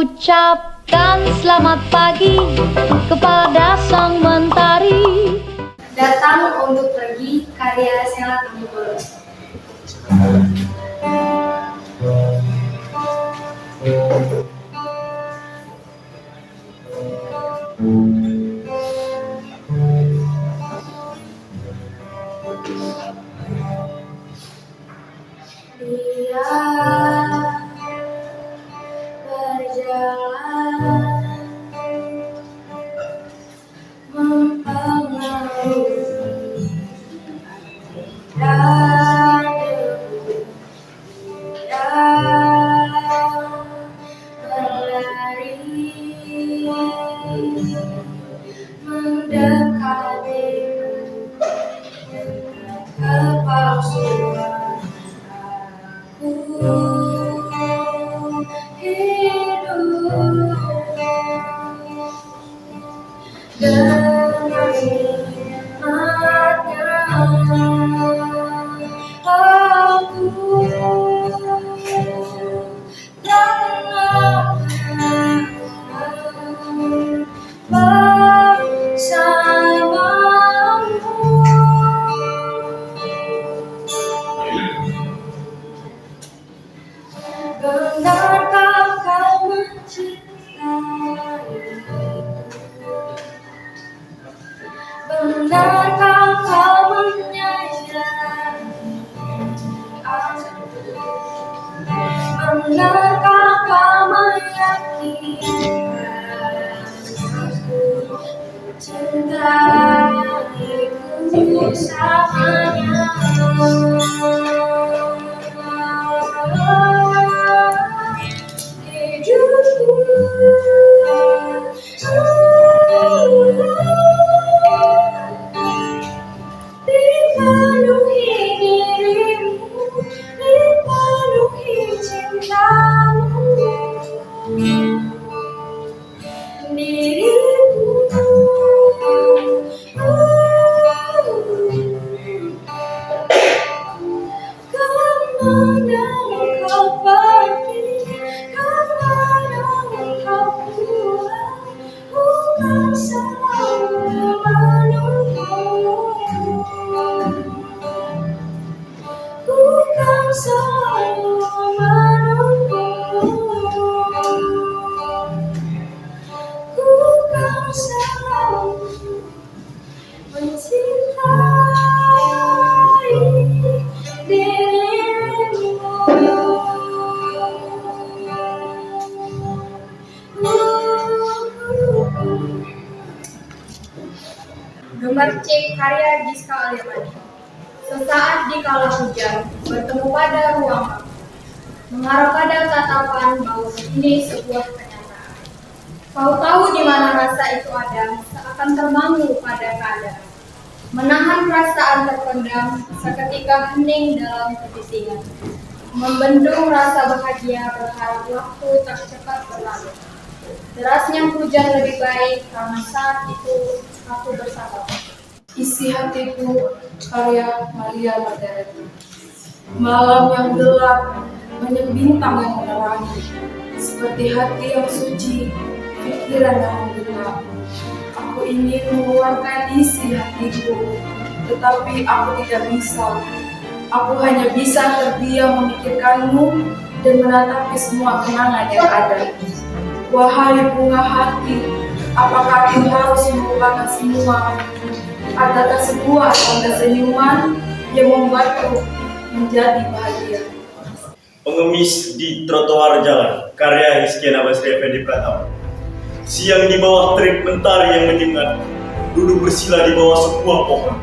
ucapkan selamat pagi kepada sang mentari. Datang untuk pergi, karya Sela Tembul. Dia berjalan mempengaruhi dan berlari mendekati kepalsuan aku hidup dengan nikmatnya aku benarkah kau mencintaiku? Benarkah kau menyayangi aku? Benarkah kau meyakinkan aku mencintaiku selamanya? Dipenuhi dirimu, dipenuhi cintamu, diriku. Kemana kau pergi, kemana kau pulang, bukan selalu menunggu. Bukan selalu menunggu, bukan selalu mencintai dirimu. Gemercik karya Giska Alemani. Sesaat di kala hujan, bertemu pada ruang mengarah pada tatapan bahwa ini sebuah kenyataan. Kau tahu di mana rasa itu ada, seakan termangu pada keadaan. Menahan perasaan terpendam, seketika hening dalam kebisingan. Membendung rasa bahagia, berharap waktu tak cepat berlalu. Derasnya hujan lebih baik, karena saat itu aku bersama. Isi hatiku, karya Maria Margaret. Malam yang gelap, banyak bintang yang menerangi, seperti hati yang suci, pikiran yang menggelap. Aku ingin mengeluarkan isi hatiku, tetapi aku tidak bisa. Aku hanya bisa terdiam memikirkanmu dan menatapi semua kenangan yang ada. Wahai bunga hati, apakah aku harus melupakan semua? Adakah sebuah tanda senyuman yang membuatku menjadi bahagia? Pengemis di trotoar jalan, karya Rizkyana Basri Effendi Pratama. Siang di bawah terik mentari yang menyengat, duduk bersila di bawah sebuah pohon.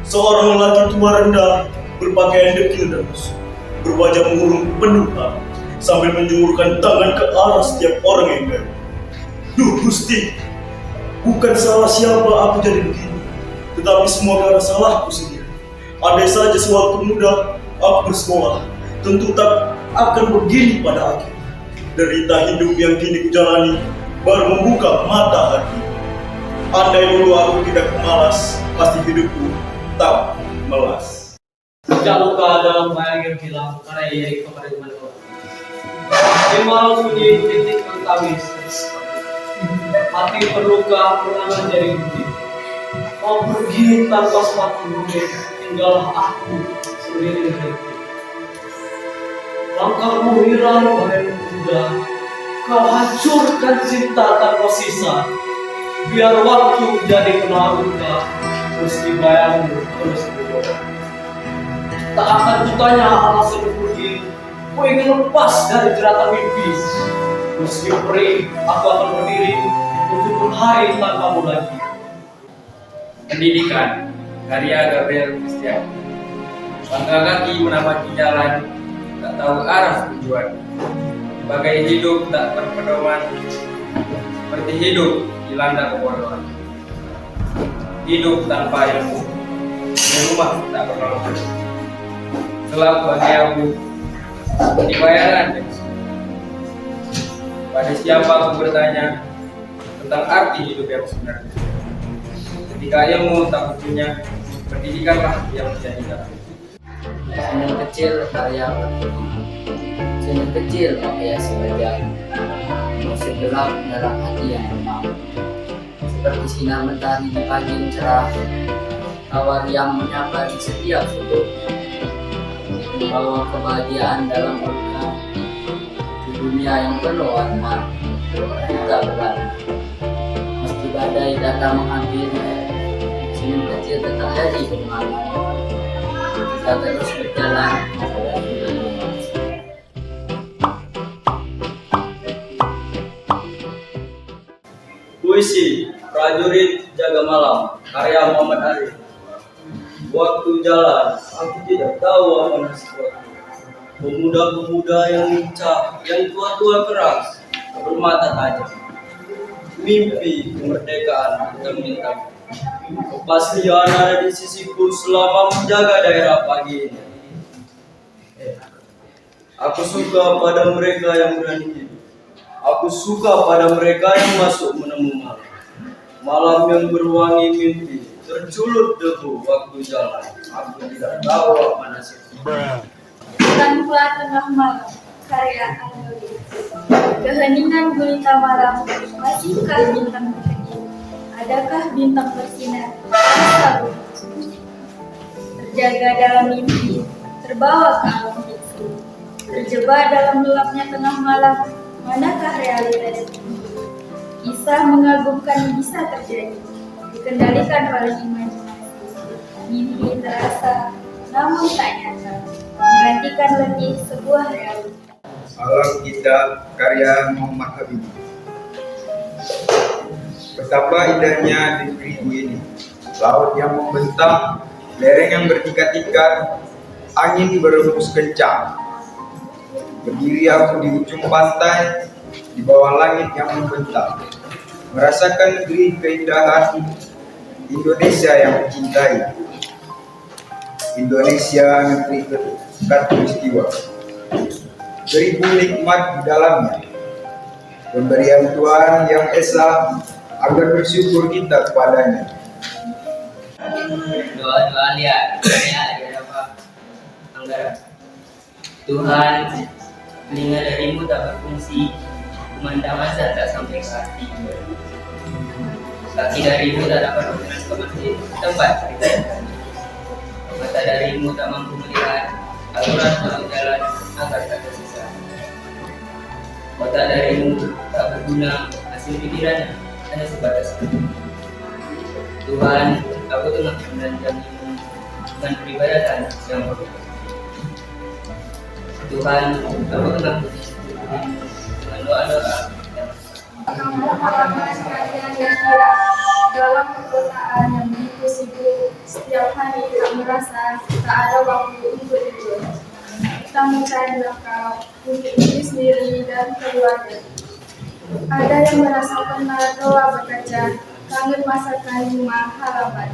Seorang lelaki tua rendah, berpakaian dekil dan lusuh, berwajah murung penuh harap, sambil menjulurkan tangan ke arah setiap orang yang baru. Duh Gusti, bukan salah siapa aku jadi begini, tetapi semua karena salahku sendiri. Andai saja sewaktu muda aku bersekolah, tentu tak akan begini pada akhir. Derita hidup yang kini kujalani baru membuka mata hati. Andai dulu aku tidak malas, pasti hidupku tak melas. Tidak luka dalam bayang yang hilang, karena ia kepada teman-teman. Di malam sunyi titik bertawis. Hati perluka pernah menjadi bukti. Kau pergi tanpa sepatu bukit, tinggallah aku sendiri hidup. Langkahmu hilang bagai kuda, kau hancurkan cinta tanpa sisa. Biar waktu jadi penaluka, meski bayangmu terus bergoda. Tak akan kutanya alasan pergi, ku ingin lepas dari jeratan mimpi. Meski perih, aku akan berdiri untuk hari tanpamu lagi. Pendidikan, karya Gabriel Christian. Langkah kaki menapaki jalan, tak tahu arah tujuan. Bagai hidup tak berpedoman, seperti hidup dilanda kebodohan. Hidup tanpa ilmu, di rumah tak berlalu. Gelap bagi abu, di bayangan. Pada siapa aku bertanya tentang arti hidup yang sebenarnya. Ketika ilmu tak punya, pendidikanlah yang menjadi jalan. Senyum kecil karya bertubi, senyum kecil menghiasi wajah, musim gelap dalam hati yang lemah. Seperti sinar mentari di pagi yang cerah, tawar yang menyapa di setiap sudut, membawa kebahagiaan dalam luka. Di dunia yang penuh warna, kita berlari. Meski badai datang menghampiri, senyum kecil tetap jadi penyemangat. Kita terus berjalan menghadapi dunia. Puisi Prajurit Jaga Malam, karya Muhammad Arif. Waktu jalan, aku tidak tahu apa nasib waktu. Pemuda-pemuda yang lincah, yang tua-tua keras, bermata tajam. Mimpi kemerdekaan bintang-bintang. Kepastian ada di sisiku selama menjaga daerah pagi ini. Aku suka pada mereka yang berani hidup. Aku suka pada mereka yang masuk menemu malam. Malam yang berwangi mimpi, terculut debu waktu jalan. Aku tidak tahu apa nasibku. Tanpa tengah malam, karya Andoli. Keheningan gulita malam, masihkah bintang pergi? Adakah bintang bersinar? Selalu terjaga dalam mimpi, terbawa ke alam fiksi. Terjebak dalam gelapnya tengah malam, manakah realitas ini? Kisah mengagumkan bisa terjadi, dikendalikan oleh imajinasi. Mimpi terasa, namun tak nyata, menggantikan letih sebuah realitas. Alam kita karya Muhammad Habibie. Betapa indahnya negeriku ini, laut yang membentang, lereng yang bertikat-tikat, angin berembus kencang. Berdiri aku di ujung pantai, di bawah langit yang membentang, merasakan negeri keindahan Indonesia yang mencintai. Indonesia negeri khatulistiwa, beribu nikmat di dalamnya. Pemberian Tuhan yang esa, agar bersyukur kita kepadanya. Doa-doa lihat, ada apa? Anggara. Tuhan, telinga darimu tak berfungsi, memandang masa tak sampai ke hati. Kaki darimu tak dapat bergerak ke masjid, tempat beribadah. Mata darimu tak mampu melihat aturan dalam jalan agar tak tersisa. Otak darimu tak berguna, hasil pikirannya hanya sebatas itu. Tuhan, aku tengah mendanjanimu dengan peribadatan yang berbeda. Tuhan, aku tengah berdiskusi dengan doa-doa yang Kamu halaman karya yang kira dalam perkotaan yang begitu sibuk, setiap hari tak merasa tak ada waktu untuk tidur. Kita mencari nafkah untuk diri sendiri dan keluarga. Ada yang merasa penat doa berkaca, kangen masakan rumah halaman.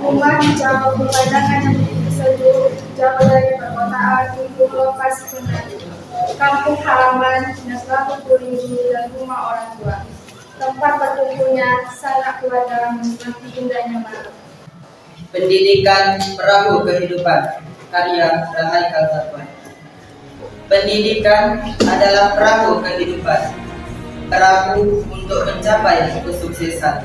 Rumah dijauh pemandangan yang begitu sejuk, jauh dari perkotaan untuk lepas penat. Kampung halaman yang selalu kurindu dan rumah orang tua. Tempat berkumpulnya sanak keluarga menikmati indahnya malam. Pendidikan perahu kehidupan, karya Rahai Kalsatuan. Pendidikan adalah perahu kehidupan, perahu untuk mencapai kesuksesan.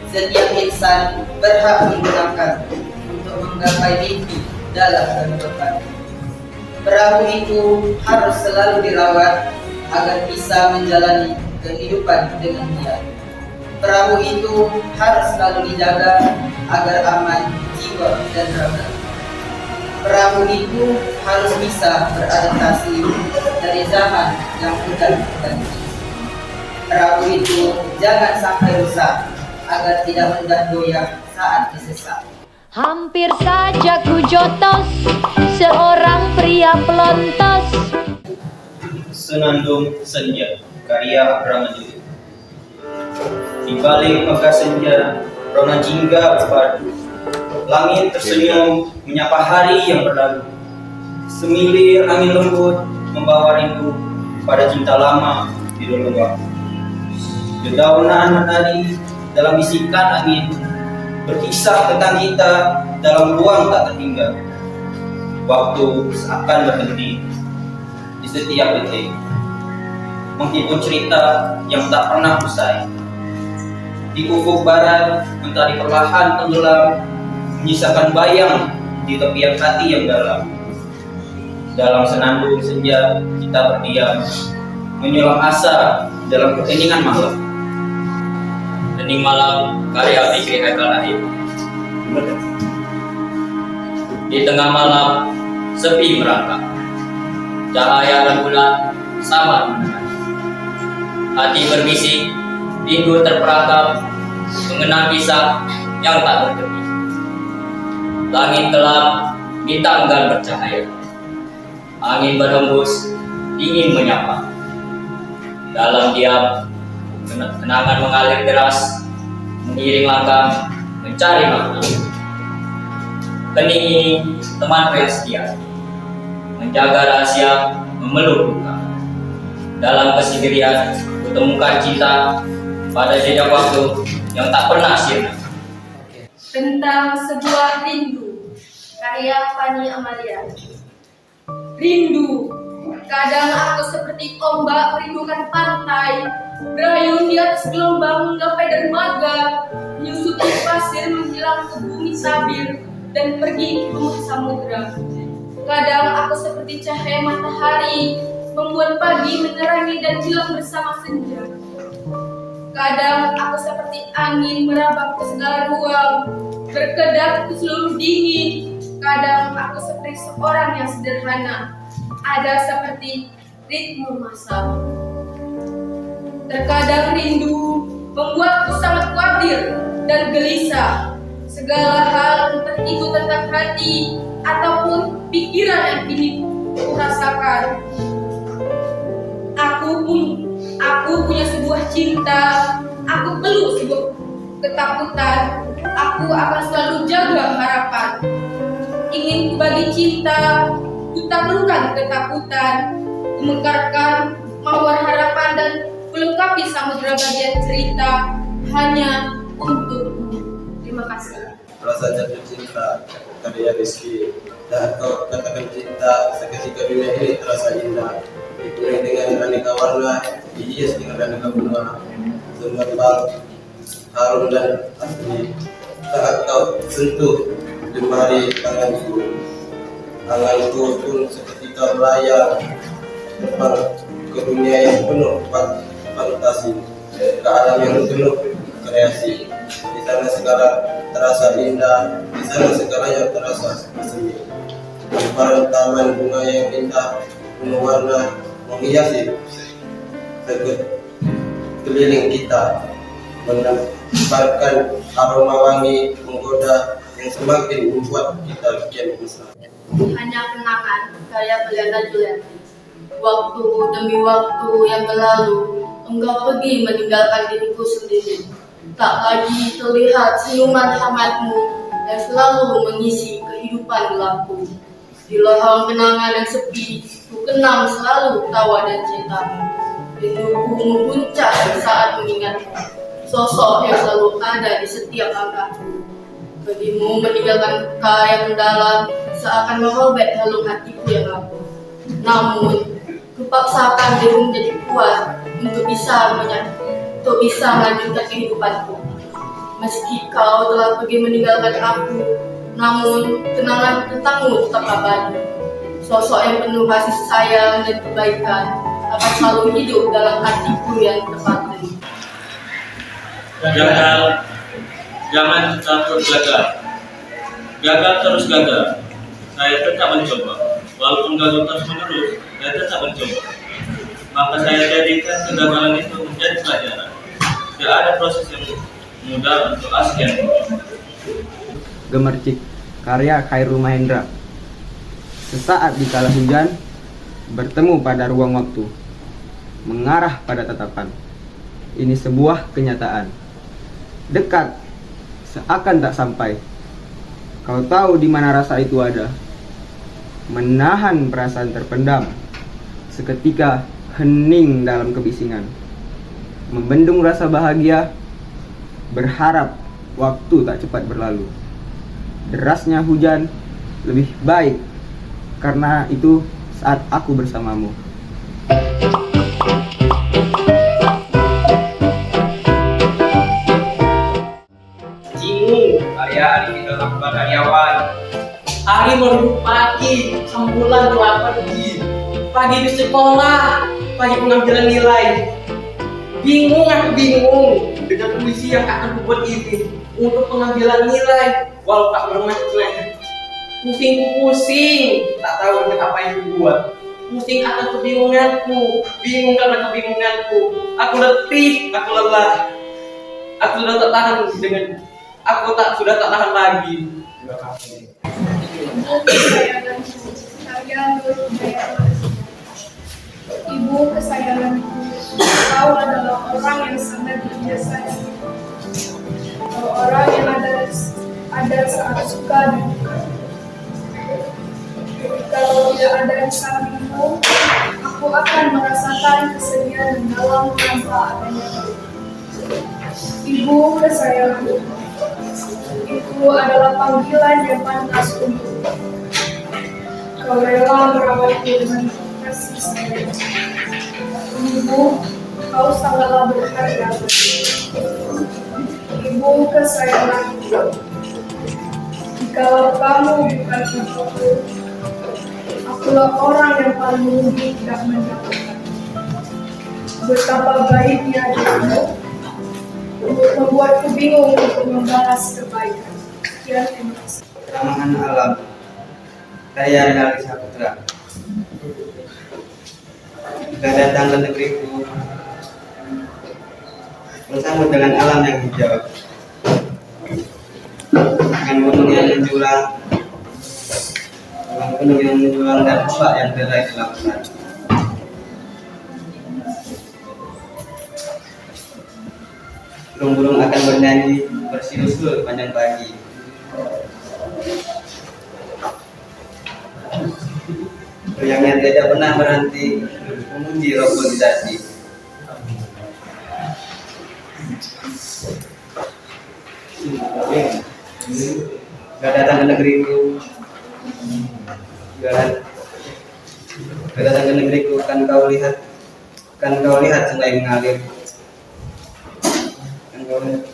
Setiap insan berhak menggunakan untuk menggapai mimpi dalam kehidupan. Perahu itu harus selalu dirawat agar bisa menjalani kehidupan dengan dia. Perahu itu harus selalu dijaga agar aman jiwa dan raga. Perahu itu harus bisa beradaptasi dari zaman yang mudah berganti. Perahu itu jangan sampai rusak agar tidak mudah goyah saat disesat. Hampir saja ku jotos seorang pria pelontos. Senandung Senja, karya Ramadjuni. Di balik mekar senja, rona jingga berpadu. Langit tersenyum menyapa hari yang berlalu. Semilir angin lembut membawa rindu pada cinta lama di dulu waktu. Dedaunan menari dalam bisikan angin, berkisah tentang kita dalam ruang tak terhingga. Waktu seakan berhenti di setiap detik, menghibur cerita yang tak pernah usai. Di ufuk barat, mentari perlahan tenggelam, menyisakan bayang di tepian hati yang dalam. Dalam senandung senja, kita berdiam, menyelam asa dalam keheningan malam. Hening malam, karya Fikri Haikal Lahir. Di tengah malam, sepi merangkak. Cahaya rembulan samar menenang. Hati berbisik, rindu terperangkap, mengenang kisah yang tak bertepi. Langit gelap, bintang enggan bercahaya. Angin berhembus, dingin menyapa. Dalam diam, kenangan mengalir deras, mengiring langkah, mencari makna. Kening ini teman setia, menjaga rahasia, memeluk duka. Dalam kesendirian, kutemukan cinta pada jejak waktu yang tak pernah sirna. Tentang sebuah rindu, karya Fani Amalia. Rindu, kadang aku seperti ombak merindukan pantai, berayun di atas gelombang menggapai dermaga, menyusuti pasir menghilang ke bumi sabir, dan pergi ke samudra. Kadang aku seperti cahaya matahari, membuat pagi menerangi dan hilang bersama senja. Kadang aku seperti angin meraba ke segala ruang, berkedap ke seluruh dingin. Kadang aku seperti seorang yang sederhana, ada seperti ritme masa. Terkadang rindu membuatku sangat khawatir dan gelisah. Segala hal, entah itu tentang hati ataupun pikiran yang kini kurasakan. Aku punya sebuah cinta, aku peluk sebuah ketakutan, aku akan selalu jaga harapan. Ingin ku bagi cinta, ku taklukkan ketakutan, ku mekarkan mawar harapan dan ku lengkapi samudra bagian cerita hanya untukmu. Terima kasih. Rasa jatuh cinta, karya Rizky. Dan kau katakan cinta, seketika dunia ini terasa indah. Dipenuhi dengan aneka warna, dihias dengan aneka bunga, semerbak, harum dan asli. Saat kau sentuh jemari tanganku pun seketika melayang terbang ke dunia yang penuh fantasi, ke alam yang penuh kreasi. Di sana segala terasa indah, di sana segalanya terasa seni. Hamparan taman bunga yang indah, penuh warna menghiasi sekeliling kita, menebarkan aroma wangi menggoda yang semakin membuat kita kian mesra. Hanya kenangan, karya Belinda Julianti. Waktu demi waktu yang berlalu, engkau pergi meninggalkan diriku sendiri. Tak lagi terlihat senyuman hangatmu yang selalu mengisi kehidupan gelapku. Di lohong kenangan yang sepi, ku kenang selalu tawa dan cintamu. Rinduku memuncak saat mengingatmu, sosok yang selalu ada di setiap langkahku. Pergimu meninggalkan luka yang mendalam, seakan merobek relung hatiku yang rapuh. Namun, kupaksakan diri menjadi kuat, untuk bisa melanjutkan kehidupanku. Meski kau telah pergi meninggalkan aku, namun kenangan tentangmu tetap abadi. Sosok yang penuh kasih sayang dan kebaikan akan selalu hidup dalam hatiku yang terpatri. Gagal, jangan takut gagal. Gagal terus gagal. Saya tetap mencoba. Walaupun gagal terus menerus, saya tetap mencoba. Maka saya jadikan kegagalan itu menjadi pelajaran. Tidak ada proses yang mudah untuk Asken. Gemercik, karya Khairul Mahendra. Sesaat di kala hujan, bertemu pada ruang waktu, mengarah pada tatapan. Ini sebuah kenyataan. Dekat, seakan tak sampai. Kau tahu di mana rasa itu ada. Menahan perasaan terpendam. Seketika hening dalam kebisingan. Membendung rasa bahagia. Berharap waktu tak cepat berlalu. Derasnya hujan lebih baik, karena itu saat aku bersamamu. Jingu, karya Adi dalam karyawan. Hari menuju pagi, sembulan telah pergi. Pagi di sekolah, pagi pengambilan nilai. Bingung aku bingung dengan puisi yang akan kubuat ini untuk pengambilan nilai, walau tak bermaksud. Pusing, tak tahu dengan apa yang kubuat. Pusing akan kebingunganku, bingung karena kebingunganku. Aku letih, aku lelah. Aku sudah tak tahan sudah tak tahan lagi. Terima kasih. Ibu kesayanganku, kau adalah orang yang sangat berbiasa. Orang yang ada saat suka dan duka. Kalau tidak ada di sampingmu, aku akan merasakan kesedihan dalam tanpa adanya. Ibu kesayanganku, itu adalah panggilan yang pantas untukku. Kau rela merawatku dengan kasih sayang. Ibu, kau sangatlah berharga. Ibu kesayanganku, jikalau kamu bukan ibuku, akulah orang yang paling rugi tidak mendapatkan. Betapa baiknya dirimu untuk membuatku bingung untuk membalas kebaikan. Ya, terima kasih. Ramahan alam, karya Renaldi Saputra. Jika datang ke negeriku, bersama dengan alam yang hijau, dengan gunung yang menjulang, dan ombak yang derai di lautan. Burung-burung akan bernyanyi bersiul-siul sepanjang pagi. Yang tidak pernah berhenti memuji Rabbul Izzati. Gak datang ke negeriku, gak datang ke negeriku, kan kau lihat sungai mengalir. Kan kau lihat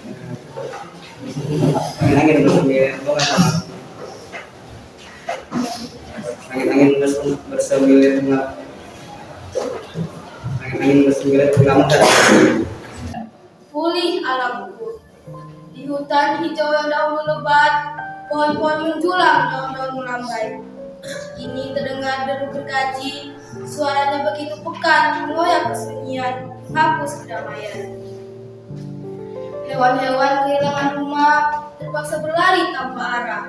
angin bersemir, angin bersemir bunga mekar. Pulih alamku, di hutan hijau yang dahulu lebat, pohon-pohon menjulang, daun-daun melambai. Kini terdengar deru gergaji, suaranya begitu pekan, mengoyak kesunyian, hapus kedamaian. Hewan-hewan kehilangan rumah, terpaksa berlari tanpa arah.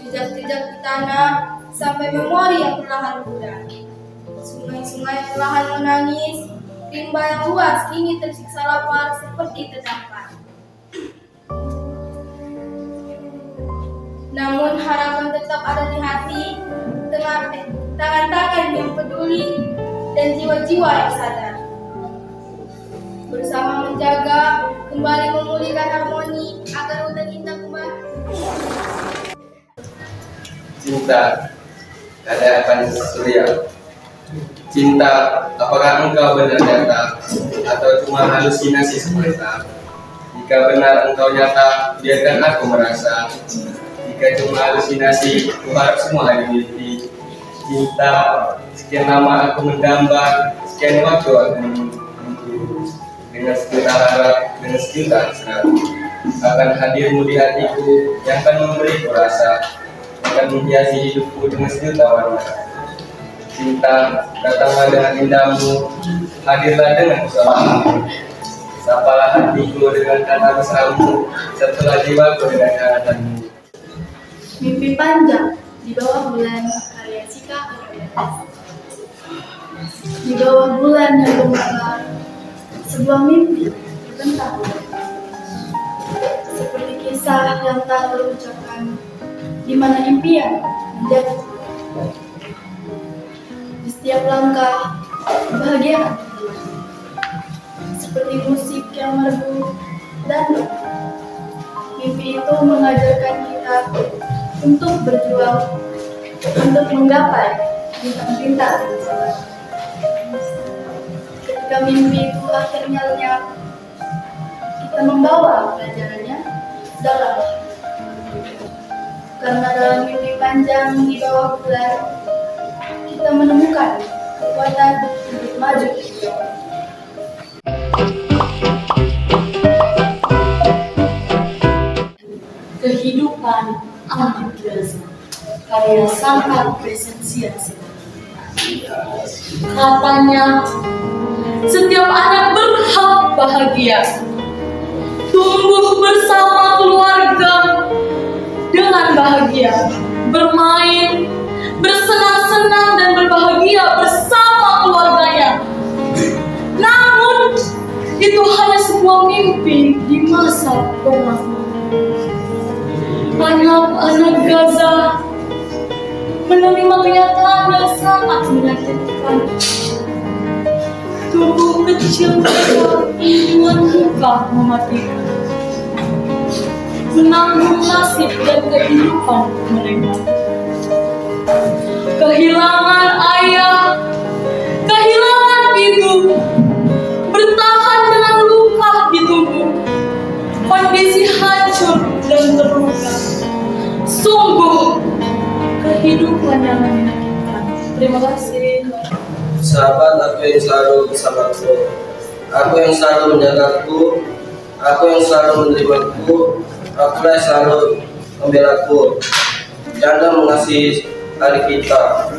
Jejak-jejak di tanah, sampai memori yang perlahan pudar. Sungai-sungai perlahan menangis, rimba yang luas kini tersiksa lapar seperti terdampar. Namun harapan tetap ada di hati, tangan-tangan yang peduli, dan jiwa-jiwa yang sadar. Bersama menjaga, kembali memulihkan harmoni agar hutan kita kembali. Cinta, ada Avan Surya. Cinta, apakah engkau benar nyata atau cuma halusinasi semata? Jika benar engkau nyata, biarkan aku merasa. Jika cuma halusinasi, ku harap semua hanya mimpi. Cinta, sekian lama aku menggambar, sekian waktu aku menunggu. Dengan sejuta harap, dengan sejuta hasrat, akan hadirmu di hatiku yang akan memberiku rasa, akan menghiasi hidupku dengan sejuta warna. Cinta, datanglah dengan indahmu, hadirlah dengan pesonanya. Sapalah hatiku dengan kata mesramu, setelah jiwaku dengan kehadiranmu. Mimpi panjang di bawah bulan, karya Cika Aureliana. Di bawah bulan yang gemerlap, sebuah mimpi terbentang. Seperti kisah yang tak terucapkan, di mana impian menjadi di setiap langkah kebahagiaan, seperti musik yang merdu dan mimpi itu mengajarkan kita untuk berjuang, untuk menggapai bintang-bintang di jalan. Ketika mimpi itu akhirnya lenyap, kita membawa pelajarannya dalam. Karena dalam mimpi panjang di bawah bulan, kita menemukan kekuatan untuk maju. Kehidupan Anak Biasa, karya Sangkar Presensiasi. Katanya, setiap anak berhak bahagia, tumbuh bersama keluarga dengan bahagia, bermain, bersenang-senang dan berbahagia bersama keluarganya. Namun, itu hanya sebuah mimpi di masa berlalu. Anak-anak Gaza menerima kenyataan yang sangat menyakitkan. Tubuh kecil mereka dengan luka mematikan, menanggung nasib dan kehidupan mereka. Kehilangan ayah, kehilangan ibu, bertahan dengan luka di tubuh, kondisi hancur dan terluka. Sungguh kehidupan yang menyakitkan. Terima kasih. Sahabat, aku yang selalu bersamaku, aku yang selalu menjagaku, aku yang selalu menerimaku, aku yang selalu membelaku. Janda mengasihi hari kita,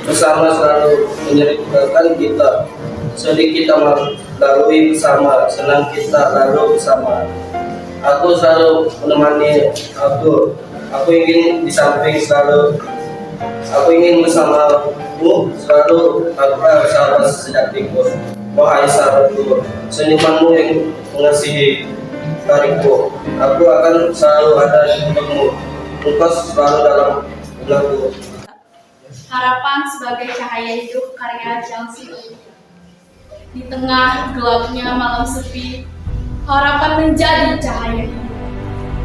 bersama selalu menyertakan kita. Sedih kita lalui bersama, senang kita lalu bersama. Aku selalu menemani aku ingin di samping selalu. Aku ingin bersamamu selalu, aku sahabat sejatiku. Wahai sahabatku, senyumanmu yang mengasihi hariku. Aku akan selalu ada untukmu. Engkau selalu dalam benakku. Harapan sebagai cahaya hidup, karya Chelsea. Di tengah gelapnya malam sepi, harapan menjadi cahaya hidup.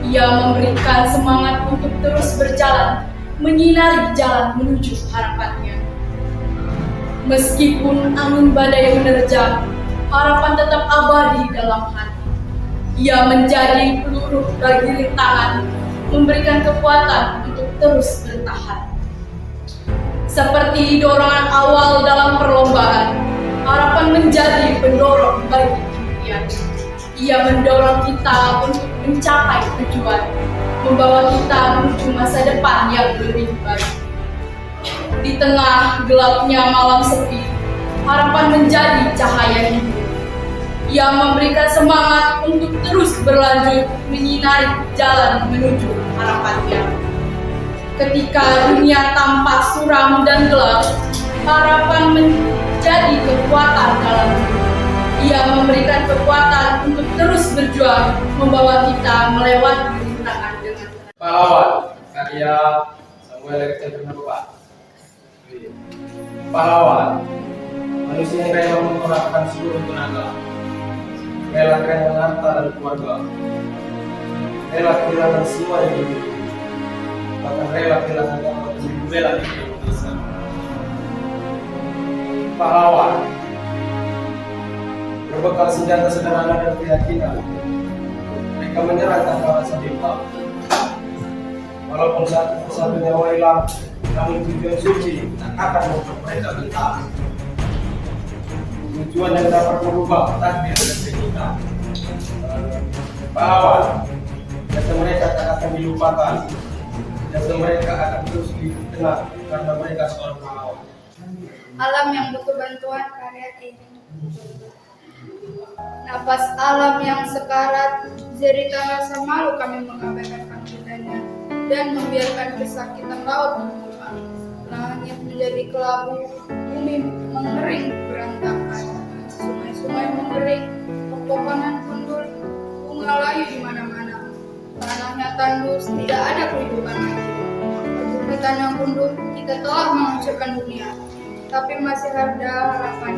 Ia memberikan semangat untuk terus berjalan, menyinari jalan menuju harapannya. Meskipun angin badai menerjang, harapan tetap abadi dalam hati. Ia menjadi peluru bagi rintangan, memberikan kekuatan untuk terus bertahan. Seperti dorongan awal dalam perlombaan, harapan menjadi pendorong bagi impian. Ia mendorong kita untuk mencapai tujuan, membawa kita menuju masa depan yang lebih baik. Di tengah gelapnya malam sepi, harapan menjadi cahaya hidup. Ia memberikan semangat untuk terus berlanjut menyinari jalan menuju harapannya. Ketika dunia tampak suram dan gelap, harapan menjadi kekuatan dalam hidup. Ia memberikan kekuatan untuk terus berjuang, membawa kita melewati rintangan dengan tenang. Pahlawan, karya Samuel Alexander Nova. Pahlawan, manusia yang rela mengorbankan seluruh tenaga, rela kehilangan harta dan keluarga, rela kehilangan semua yang dimiliki, bahkan rela kehilangan nyawa demi membela Indonesia. pahlawan. Berbekal senjata sederhana dan keyakinan, mereka menyerang tanpa rasa bimbang. Walaupun satu nyawa hilang, namun tujuan suci tak akan membuat mereka gentar. Tujuan yang dapat merubah takdir dan kehidupan. Pahlawan, jasa mereka tak akan dilupakan. Jasa mereka akan terus dikenang karena mereka seorang pahlawan. Alam yang butuh bantuan karya ini. Nafas alam yang sekarat, cerita rasa malu kami mengabaikan panggilannya dan membiarkan kesakitan laut menguap. Langit menjadi kelabu, bumi mengering berantakan, sungai-sungai mengering, pepohonan gundul, bunga layu di mana-mana. Tanahnya tandus, tidak ada kehidupan lagi. Perbukitan yang gundul, kita telah menghancurkan dunia, tapi masih ada harapan.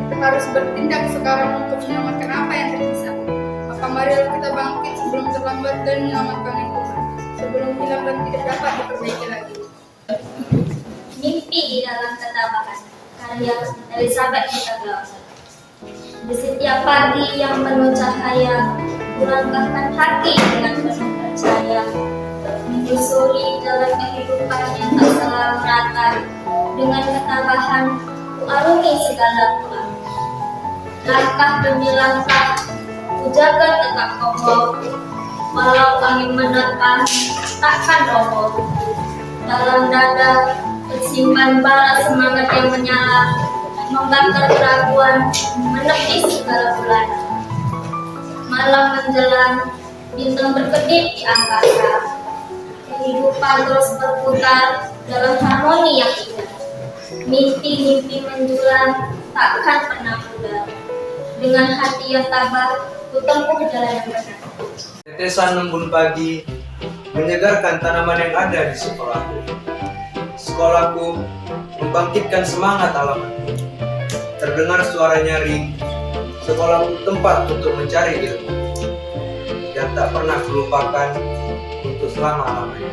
Kita harus bertindak sekarang untuk menyelamatkan apa yang tersisa. Maka marilah kita bangkit sebelum terlambat dan menyelamatkan lingkungan, sebelum hilang dan tidak dapat diperbaiki lagi. Mimpi di dalam ketabahan, karya Elizabeth Gitawa. Di setiap pagi yang penuh cahaya, kulangkahkan hati dengan penuh percaya, menyusuri jalan kehidupan yang tak selalu rata. Dengan ketabahan, ku arungi segala pulang. Langkah demi langkah, ku jaga tegak kokoh. Walau angin menerpa, takkan roboh. Dalam dada tersimpan bara semangat yang menyala, membakar keraguan, menepis segala bulan. Malam menjelang, bintang berkedip di angkasa. Kehidupan terus berputar dalam harmoni yang indah. Mimpi-mimpi menjulang, takkan pernah pudar. Dengan hati yang tabah, ku tempuh jalan yang benar. Tetesan embun pagi menyegarkan tanaman yang ada di sekolahku. Sekolahku membangkitkan semangat alamku. Terdengar suara nyaring, sekolahku tempat untuk mencari ilmu yang tak pernah kulupakan untuk selama-lamanya.